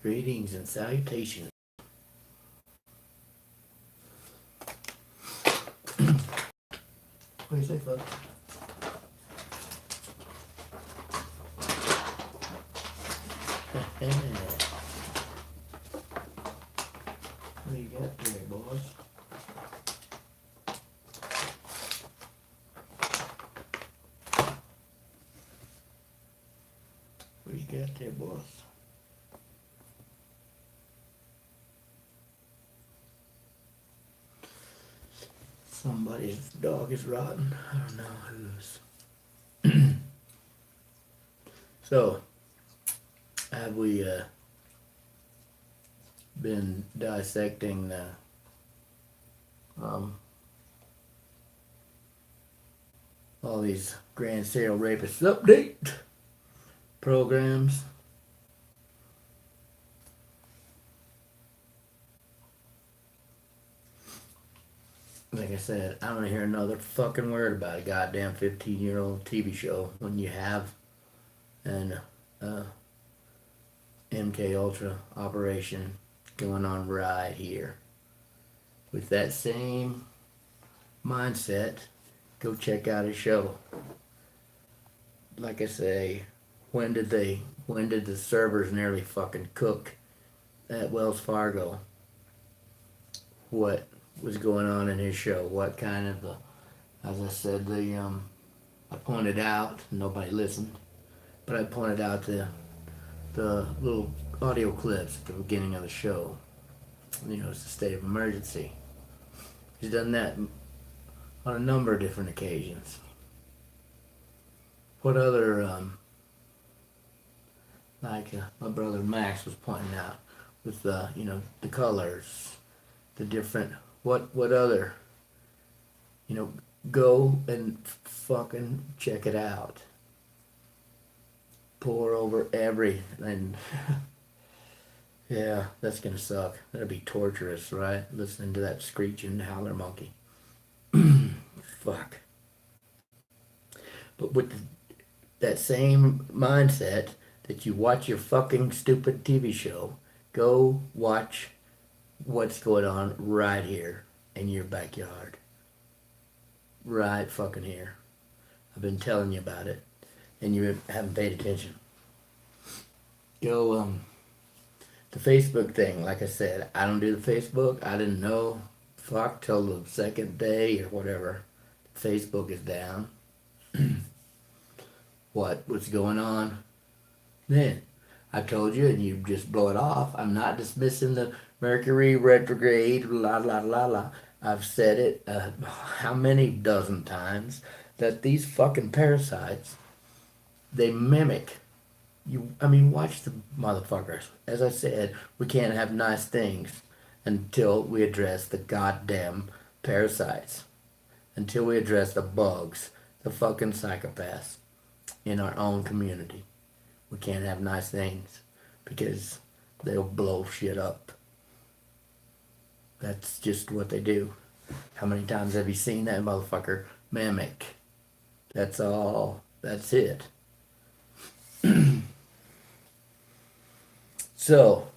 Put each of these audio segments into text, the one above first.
Greetings and salutations. What do you say, folks? What do you got there, boys? What do you got there, boys? Somebody's dog is rotten. I don't know whose. So, have we been dissecting the all these grand serial rapists update programs? Like I said, I don't hear another fucking word about a goddamn 15-year-old TV show when you have an MK Ultra operation going on right here. With that same mindset, go check out his show. Like I say, when did the servers nearly fucking cook at Wells Fargo? What was going on in his show? What kind of as I said, I pointed out, nobody listened, but I pointed out the little audio clips at the beginning of the show. You know, it's a state of emergency. He's done that on a number of different occasions. What other, my brother Max was pointing out with the colors, the different, what other, go and fucking check it out. Pour over everything. Yeah, that's gonna suck. That'll be torturous, right? Listening to that screeching howler monkey. Fuck. But with that same mindset that you watch your fucking stupid TV show, go watch what's going on right here in your backyard. Right fucking here. I've been telling you about it, and you haven't paid attention. Go, the Facebook thing, like I said, I don't do the Facebook. I didn't know, fuck, till the second day or whatever. Facebook is down. What was going on then? I told you, and you just blow it off. I'm not dismissing the Mercury retrograde, la la la la. I've said it how many dozen times that these fucking parasites, they mimic you. I mean, watch the motherfuckers. As I said, we can't have nice things until we address the goddamn parasites. Until we address the bugs, the fucking psychopaths in our own community. We can't have nice things because they'll blow shit up. That's just what they do. How many times have you seen that motherfucker mimic? That's all. That's it. So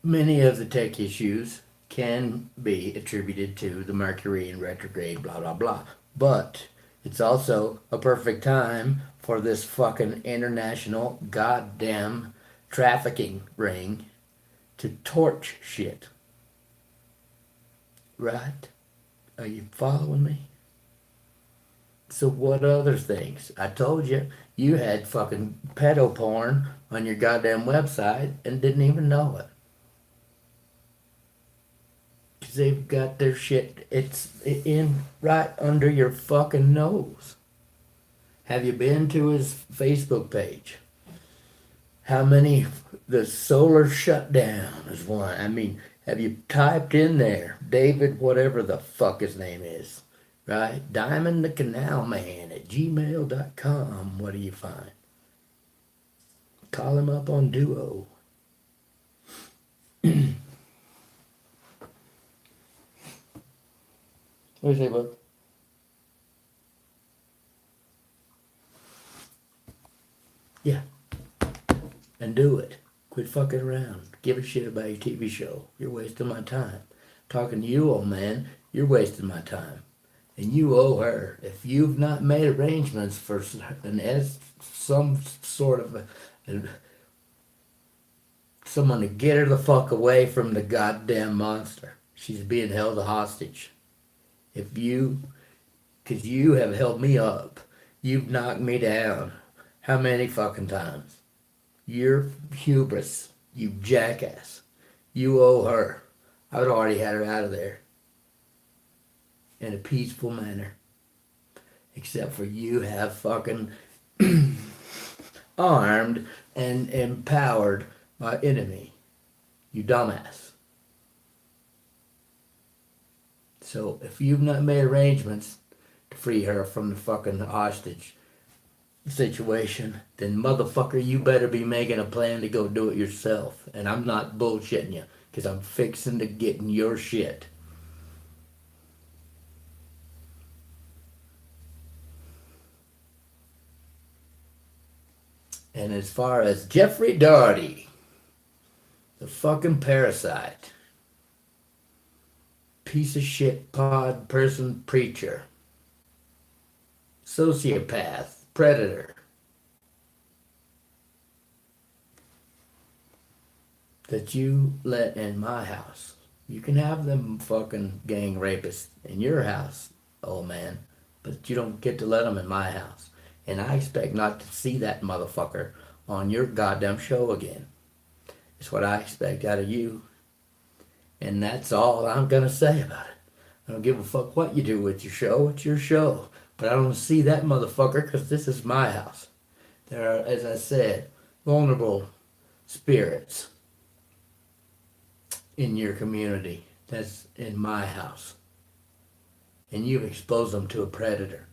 many of the tech issues can be attributed to the Mercury in retrograde, blah, blah, blah. But it's also a perfect time for this fucking international goddamn trafficking ring to torch shit. Right? Are you following me? So what other things? I told you, you had fucking pedo porn on your goddamn website and didn't even know it. Because they've got their shit, it's in right under your fucking nose. Have you been to his Facebook page? How many, the solar shutdown is one. I mean, have you typed in there, David, whatever the fuck his name is, right? Diamond the Canal Man at gmail.com. What do you find? Call him up on Duo. What do you say, bud? Yeah, and do it. Quit fucking around. Give a shit about your TV show. You're wasting my time. Talking to you, old man, you're wasting my time. And you owe her. If you've not made arrangements for some sort of someone to get her the fuck away from the goddamn monster. She's being held hostage. If you, because you have held me up, you've knocked me down. How many fucking times? You're hubris, you jackass. You owe her. I would already had her out of there in a peaceful manner. Except for you have fucking armed and empowered my enemy. You dumbass. So if you've not made arrangements to free her from the fucking hostage situation, then motherfucker, you better be making a plan to go do it yourself. And I'm not bullshitting you, because I'm fixing to get in your shit. And as far as Jeffrey Daugherty, the fucking parasite, piece of shit pod person preacher, sociopath, predator, that you let in my house. You can have them fucking gang rapists in your house, old man, but you don't get to let them in my house. And I expect not to see that motherfucker on your goddamn show again. It's what I expect out of you. And that's all I'm gonna say about it. I don't give a fuck what you do with your show. It's your show. But I don't see that motherfucker because this is my house. There are, as I said, vulnerable spirits in your community. That's in my house. And you've exposed them to a predator.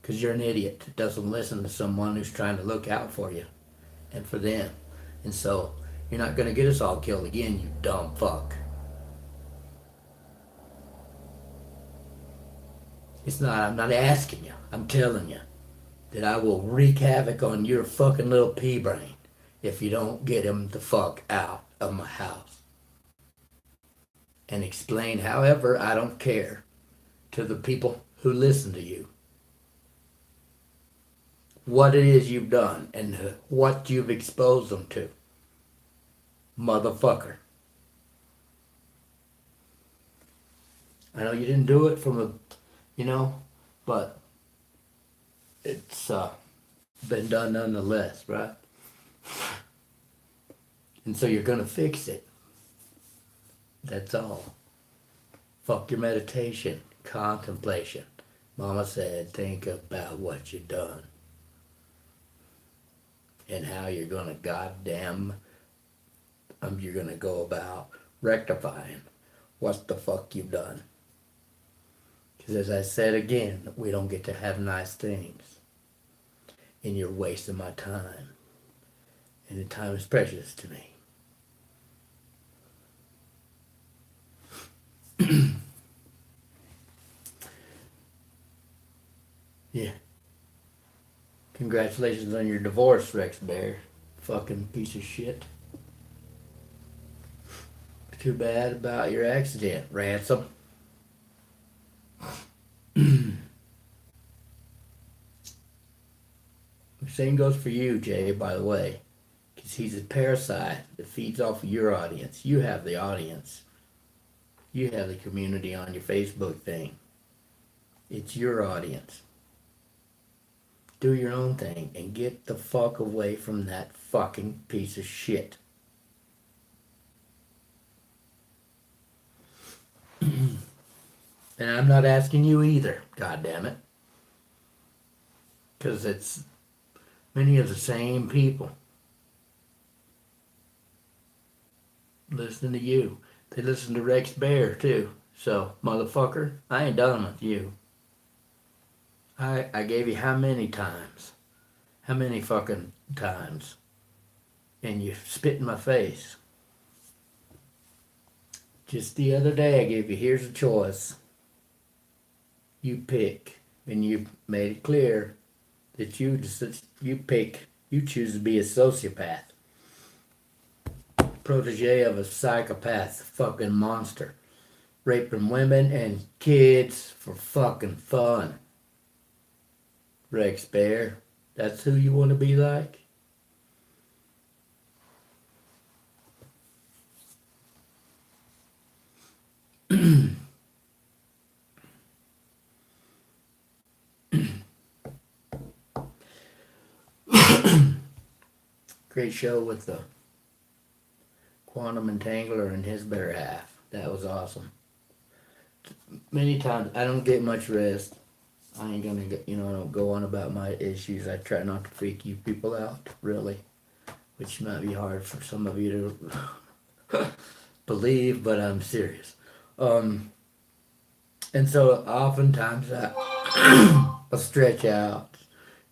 Because you're an idiot that doesn't listen to someone who's trying to look out for you and for them. And so, you're not going to get us all killed again, you dumb fuck. I'm not asking you. I'm telling you that I will wreak havoc on your fucking little pea brain if you don't get him the fuck out of my house. And explain, however, I don't care, to the people who listen to you what it is you've done and what you've exposed them to. Motherfucker. I know you didn't do it but it's been done nonetheless, right? And so you're gonna fix it. That's all. Fuck your meditation, contemplation. Mama said, think about what you've done. And how you're gonna you're gonna go about rectifying what the fuck you've done. Because as I said again, we don't get to have nice things. And you're wasting my time. And the time is precious to me. Yeah. Congratulations on your divorce, Rex Bear. Fucking piece of shit. Too bad about your accident, Ransom. The same goes for you, Jay, by the way. Because he's a parasite that feeds off of your audience. You have the audience. You have the community on your Facebook thing. It's your audience. Do your own thing and get the fuck away from that fucking piece of shit. And I'm not asking you either, goddammit. Because it's many of the same people listening to you. They listen to Rex Bear too. So, motherfucker, I ain't done with you. I gave you how many times? How many fucking times? And you spit in my face. Just the other day I gave you, here's a choice. You pick. And you made it clear that you pick You choose to be a sociopath, protege of a psychopath, fucking monster, raping women and kids for fucking fun. Rex Bear, that's who you want to be like? Great show with the Quantum Entangler and his better half. That was awesome. Many times I don't get much rest. I ain't gonna get, I don't go on about my issues. I try not to freak you people out, really, which might be hard for some of you to believe, but I'm serious. And so oftentimes I'll stretch out,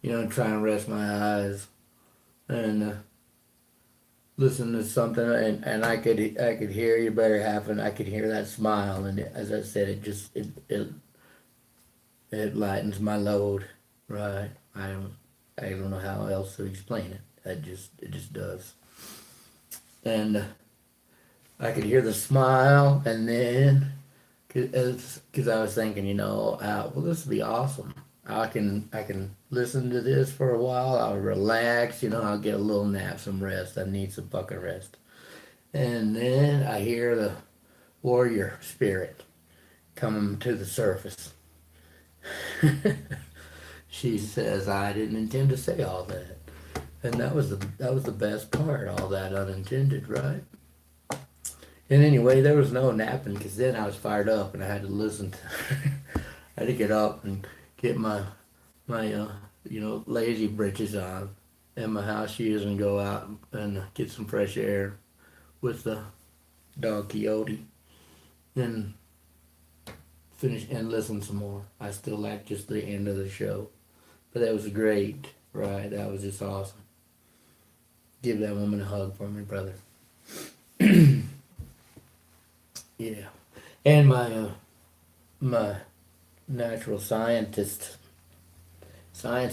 try and rest my eyes and listen to something, and I could hear your better half, and I could hear that smile, and as I said, it lightens my load, right? I don't know how else to explain it. It just does, and I could hear the smile, and then because I was thinking, well, this would be awesome. I can listen to this for a while. I'll relax, I'll get a little nap, some rest. I need some fucking rest. And then I hear the warrior spirit coming to the surface. She says, "I didn't intend to say all that," and that was the best part. All that unintended, right? And anyway, there was no napping because then I was fired up and I had to listen to. I had to get up and get my lazy britches on and my house shoes and go out and get some fresh air with the dog Coyote and finish and listen some more. I still like just the end of the show, but that was great, right? That was just awesome. Give that woman a hug for me, brother. Yeah, and my natural science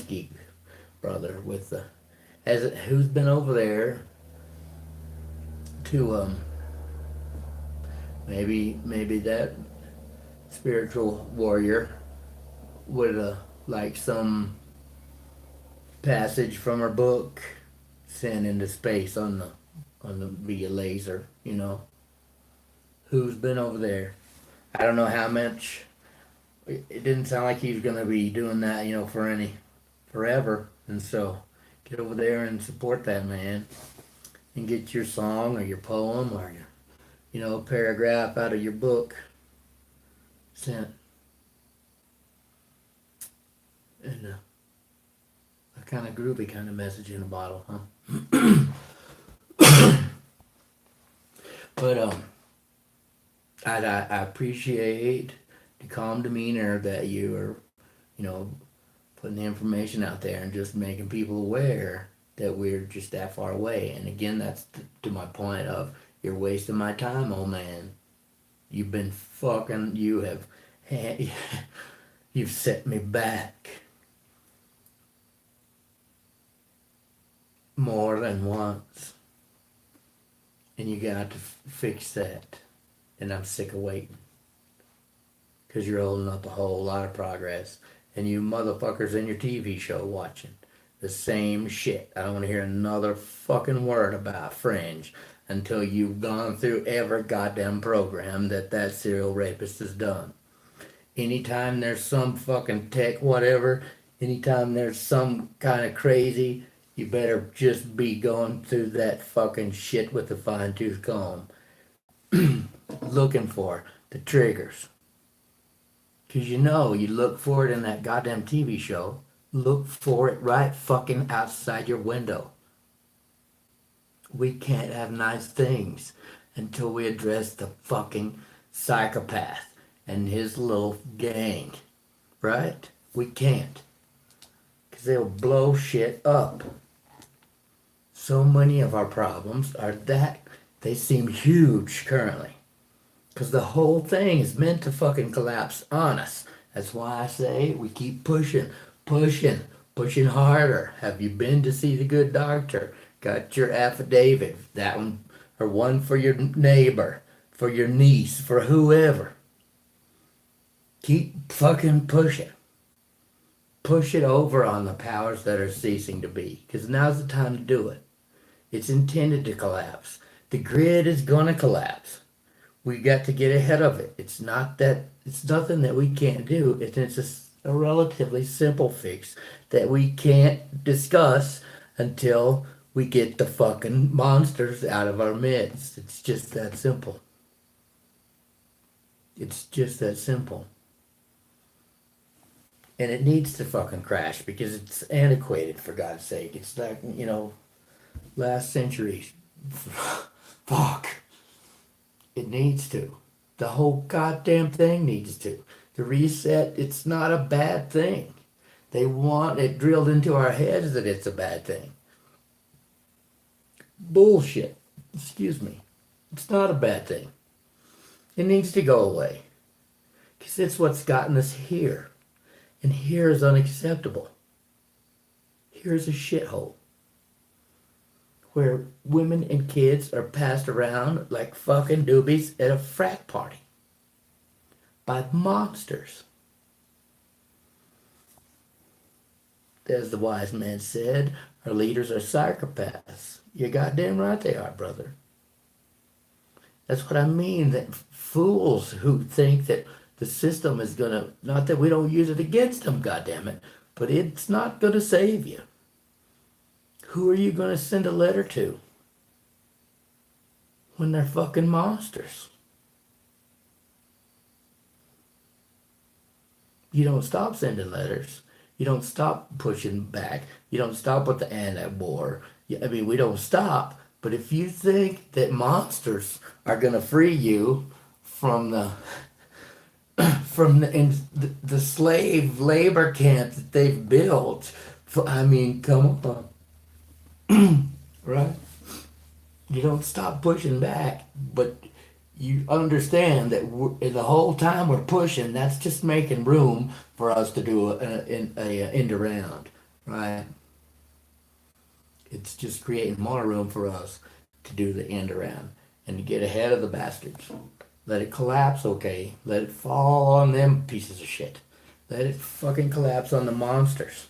geek brother with who's been over there to maybe that spiritual warrior would like some passage from her book sent into space on the via laser, who's been over there. I don't know how much. It didn't sound like he was gonna be doing that, for forever. And so, get over there and support that man, and get your song or your poem or your, paragraph out of your book sent. And a kind of groovy kind of message in a bottle, huh? But I appreciate the calm demeanor that you are, putting the information out there and just making people aware that we're just that far away. And again, that's to my point of you're wasting my time, old man. You've been you have, you've set me back more than once. And you got to fix that. And I'm sick of waiting. Because you're holding up a whole lot of progress. And you motherfuckers in your TV show watching the same shit. I don't want to hear another fucking word about Fringe until you've gone through every goddamn program that serial rapist has done. Anytime there's some fucking tech whatever, anytime there's some kind of crazy, you better just be going through that fucking shit with a fine-tooth comb. Looking for the triggers. Because you look for it in that goddamn TV show. Look for it right fucking outside your window. We can't have nice things until we address the fucking psychopath and his little gang. Right? We can't. Because they'll blow shit up. So many of our problems are that they seem huge currently. Because the whole thing is meant to fucking collapse on us. That's why I say we keep pushing, Pushing harder. Have you been to see the good doctor? Got your affidavit. That one, or one for your neighbor, for your niece, for whoever. Keep fucking pushing. Push it over on the powers that are ceasing to be. Because now's the time to do it. It's intended to collapse. The grid is gonna collapse. We got to get ahead of it. It's nothing that we can't do. It's a relatively simple fix that we can't discuss until we get the fucking monsters out of our midst. It's just that simple. It's just that simple. And it needs to fucking crash because it's antiquated, for God's sake. It's like, last century. Fuck. It needs to. The whole goddamn thing needs to. The reset, it's not a bad thing. They want it drilled into our heads that it's a bad thing. Bullshit. Excuse me. It's not a bad thing. It needs to go away. Because it's what's gotten us here. And here is unacceptable. Here's a shithole. Where women and kids are passed around like fucking doobies at a frat party. By monsters. As the wise man said, our leaders are psychopaths. You're goddamn right they are, brother. That's what I mean, that fools who think that the system is gonna, not that we don't use it against them, goddammit, but it's not gonna save you. Who are you gonna send a letter to when they're fucking monsters? You don't stop sending letters. You don't stop pushing back. You don't stop with the anti-war. I mean, we don't stop. But if you think that monsters are gonna free you from the slave labor camp that they've built, I mean, come on, right? You don't stop pushing back, but you understand that the whole time we're pushing, that's just making room for us to do an end around, right? It's just creating more room for us to do the end around and to get ahead of the bastards. Let it collapse, okay? Let it fall on them pieces of shit. Let it fucking collapse on the monsters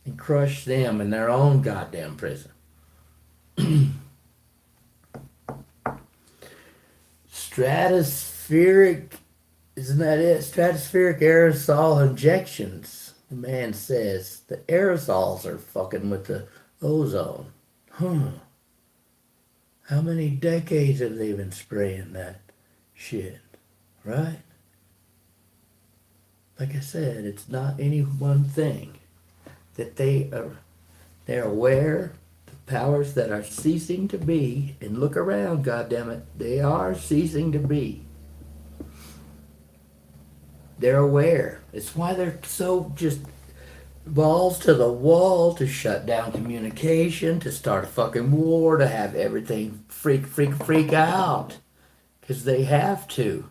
and crush them in their own goddamn prison. Stratospheric, isn't that it? Stratospheric aerosol injections. The man says the aerosols are fucking with the ozone. How many decades have they been spraying that shit? Right? Like I said, it's not any one thing. That they're aware the powers that are ceasing to be, and look around, goddammit, they are ceasing to be. They're aware. It's why they're so just balls to the wall to shut down communication, to start a fucking war, to have everything freak out. Because they have to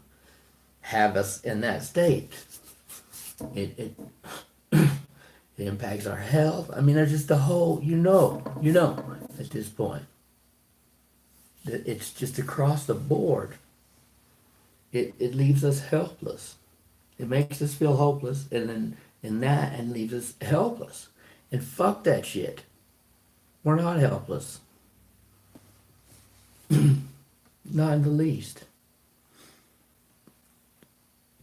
have us in that state. It impacts our health. I mean, there's just a whole, at this point. It's just across the board. It leaves us helpless. It makes us feel hopeless, and then leaves us helpless. And fuck that shit. We're not helpless. Not in the least.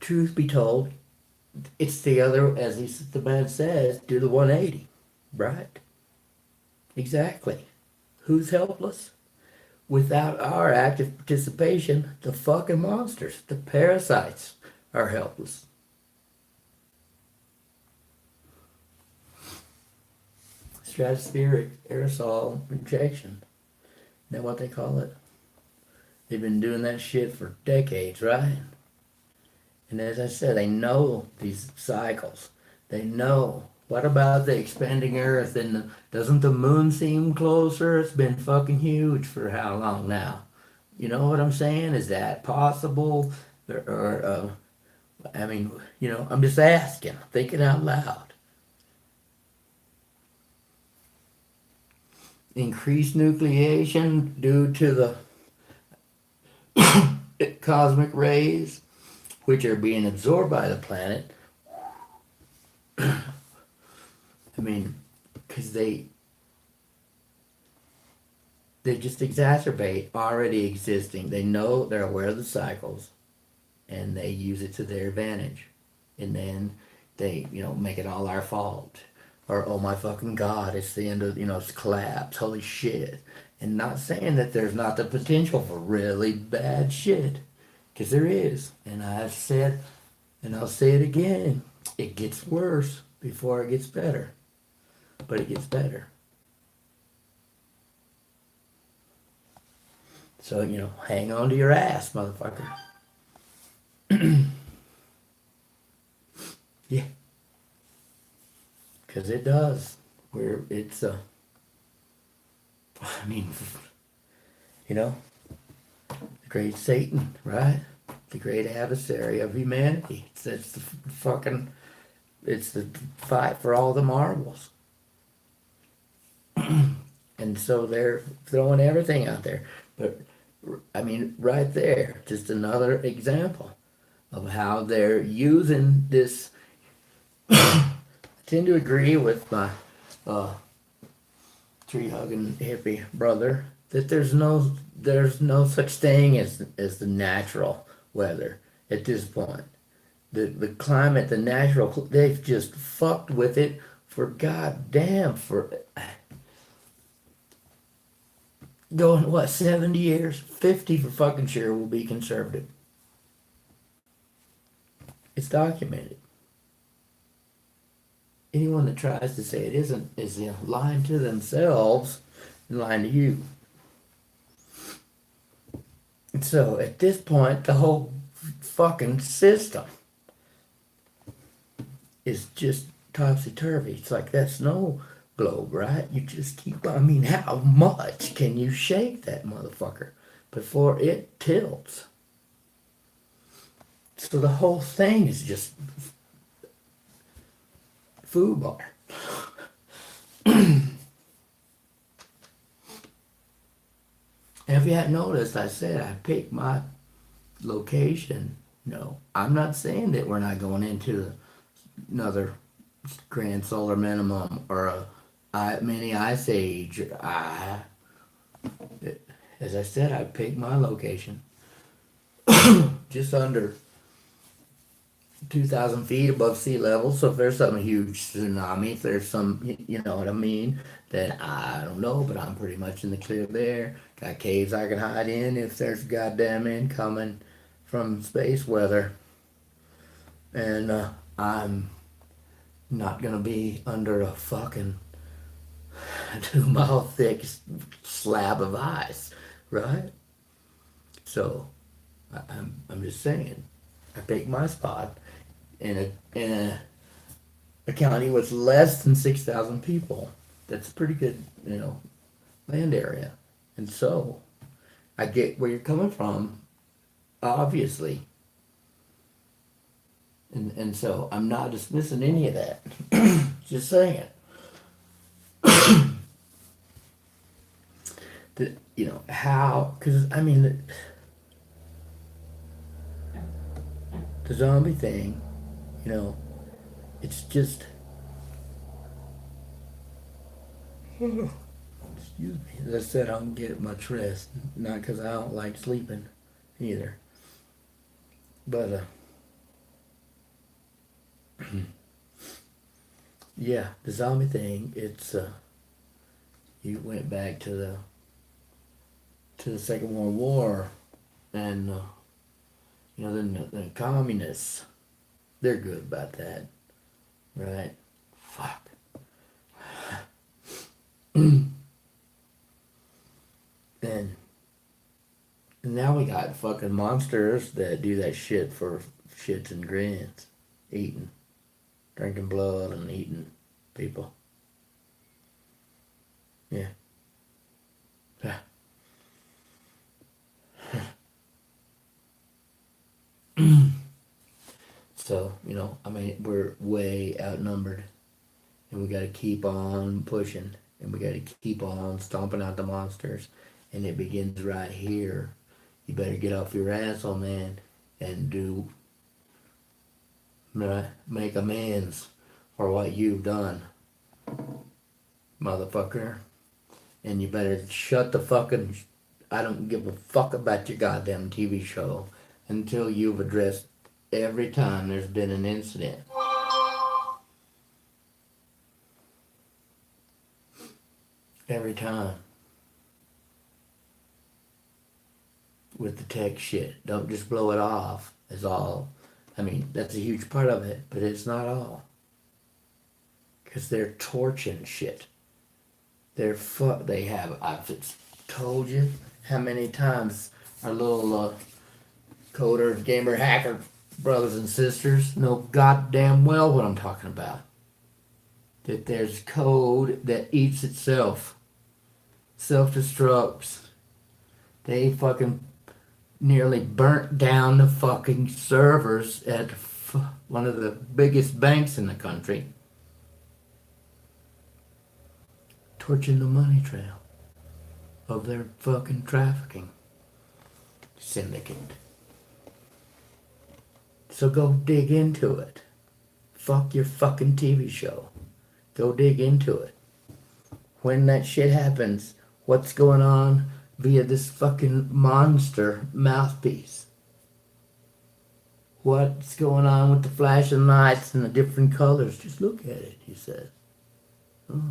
Truth be told, it's the other, as the man says, do the 180. Right? Exactly. Who's helpless? Without our active participation, the fucking monsters, the parasites, are helpless. Stratospheric aerosol injection. Isn't that what they call it? They've been doing that shit for decades, right? And as I said, they know these cycles. They know. What about the expanding Earth? And doesn't the moon seem closer? It's been fucking huge for how long now? You know what I'm saying? Is that possible? I'm just asking, thinking out loud. increased nucleation due to the cosmic rays, which are being absorbed by the planet. I mean, because they just exacerbate already existing. They know, they're aware of the cycles, and they use it to their advantage. And then they, make it all our fault. Or, oh my fucking God, it's the end of, it's collapse, holy shit. And not saying that there's not the potential for really bad shit, because there is. And I've said, and I'll say it again, it gets worse before it gets better. But it gets better. So, hang on to your ass, motherfucker. Yeah. Because it does. It's, I mean, the great Satan, right? The great adversary of humanity. It's the fucking, it's the fight for all the marbles. And so they're throwing everything out there. But, I mean, right there, just another example of how they're using this. I tend to agree with my tree-hugging hippie brother that there's no such thing as the natural weather at this point. The climate, the natural, they've just fucked with it for goddamn for going 70 years, 50 for fucking sure will be conservative. It's documented. Anyone that tries to say it isn't is lying to themselves and lying to you. And so at this point, the whole fucking system is just topsy-turvy. It's like that snow globe, right? You just keep, I mean, how much can you shake that motherfucker before it tilts? So the whole thing is just foobar. If you hadn't noticed, I said I picked my location. No, I'm not saying that we're not going into another grand solar minimum or a mini ice age. As I said, I picked my location. Just under 2,000 feet above sea level. So if there's some huge tsunami, if there's some, you know what I mean, then I don't know, but I'm pretty much in the clear there. Got caves I can hide in if there's goddamn incoming from space weather. And I'm not gonna be under a fucking 2 mile thick slab of ice, right? So I'm just saying, I picked my spot in a county with less than 6,000 people. That's a pretty good, land area. And so I get where you're coming from, obviously. And so I'm not dismissing any of that. Just saying. How, because I mean, the zombie thing, it's just, excuse me, as I said, I don't get much rest. Not because I don't like sleeping either. But, yeah, the zombie thing, it's, you went back to the Second World War, and, the communists, they're good about that, right? Fuck. And now we got fucking monsters that do that shit for shits and grins. Drinking blood and eating people. Yeah. So, I mean, we're way outnumbered. And we gotta keep on pushing. and we got to keep on stomping out the monsters, and it begins right here. You better get off your ass, old man, and make amends for what you've done, motherfucker. And you better shut the fucking. I don't give a fuck about your goddamn TV show until you've addressed every time there's been an incident. Every time. With the tech shit. Don't just blow it off, is all. I mean, that's a huge part of it, but it's not all. Because they're torching shit. They have, I've told you how many times our little coder, gamer, hacker brothers and sisters know goddamn well what I'm talking about. That there's code that eats itself, self-destructs. They fucking nearly burnt down the fucking servers at one of the biggest banks in the country. Torching the money trail of their fucking trafficking syndicate. So go dig into it. Fuck your fucking TV show. Go dig into it. When that shit happens, what's going on via this fucking monster mouthpiece? What's going on with the flashing lights and the different colors? Just look at it, he says. Oh.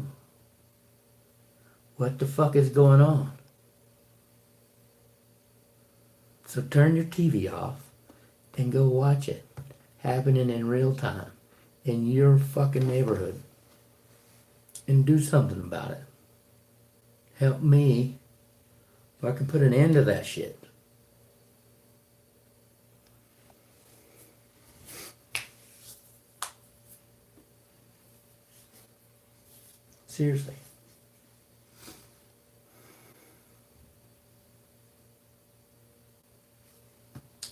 What the fuck is going on? So turn your TV off and go watch it. Happening in real time in your fucking neighborhood. And do something about it. Help me so I can put an end to that shit. Seriously.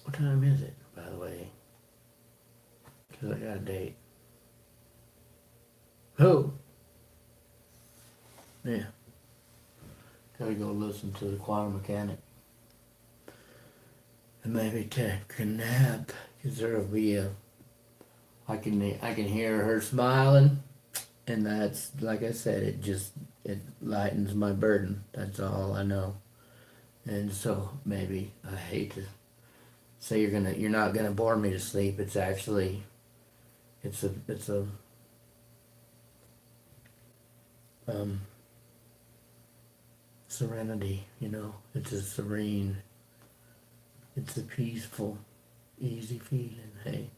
What time is it, by the way? Because I got a date. Oh! Yeah. Gotta go listen to the Quantum Mechanic. And maybe take a nap. Because there'll be I can hear her smiling. And that's, like I said, it lightens my burden. That's all I know. And so maybe, I hate to say you're not gonna bore me to sleep. It's actually, it's a serenity, it's a serene, it's a peaceful, easy feeling, hey.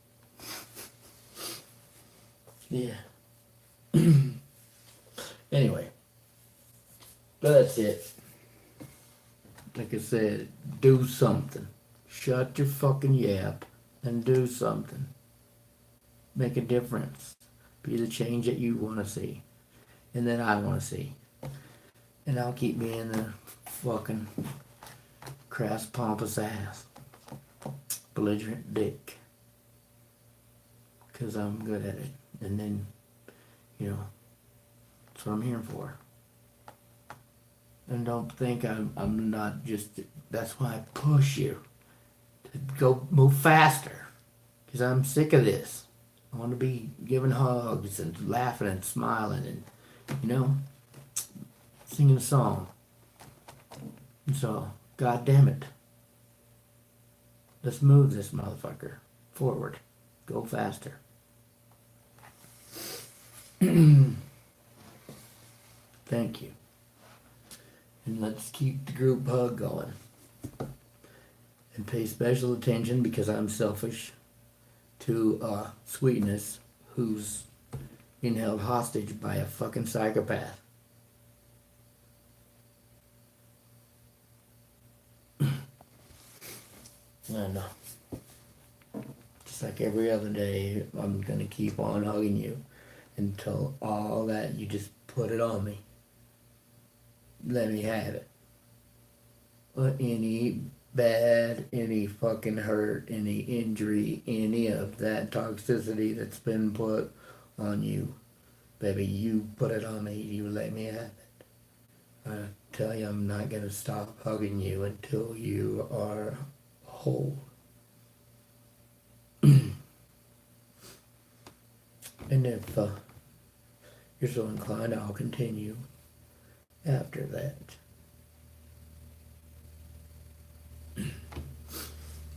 Yeah. Anyway, but that's it. Like I said, do something. Shut your fucking yap and do something. Make a difference. Be the change that you want to see and that I want to see. And I'll keep being the fucking crass, pompous ass. Belligerent dick. Because I'm good at it. And then, that's what I'm here for. And don't think I'm not just, that's why I push you to go move faster. Because I'm sick of this. I want to be giving hugs and laughing and smiling and, singing a song. And so, God damn it. Let's move this motherfucker forward. Go faster. Thank you. And let's keep the group hug going. And pay special attention, because I'm selfish, to Sweetness, who's being held hostage by a fucking psychopath. And just like every other day, I'm going to keep on hugging you until all that, you just put it on me. Let me have it. Any bad, any fucking hurt, any injury, any of that toxicity that's been put on you, baby, you put it on me. You let me have it. I tell you, I'm not going to stop hugging you until you are whole. And if you're so inclined, I'll continue after that.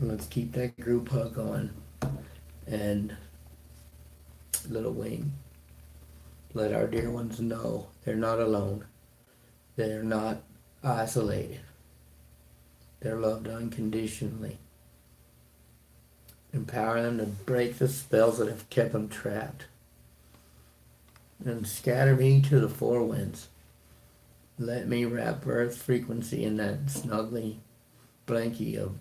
Let's keep that group hug going. And Little Wing, let our dear ones know they're not alone. They're not isolated. They're loved unconditionally. Empower them to break the spells that have kept them trapped. And scatter me to the four winds. Let me wrap Earth's frequency in that snuggly blankie of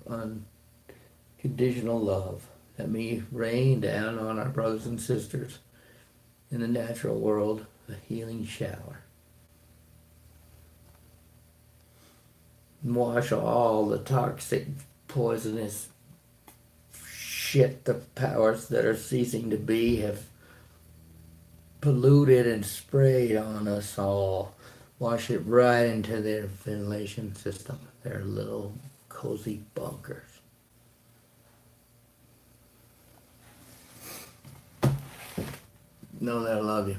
unconditional love. Let me rain down on our brothers and sisters in the natural world a healing shower. Wash all the toxic, poisonous shit the powers that are ceasing to be have polluted and sprayed on us all. Wash it right into their ventilation system, their little cozy bunkers. Know that I love you.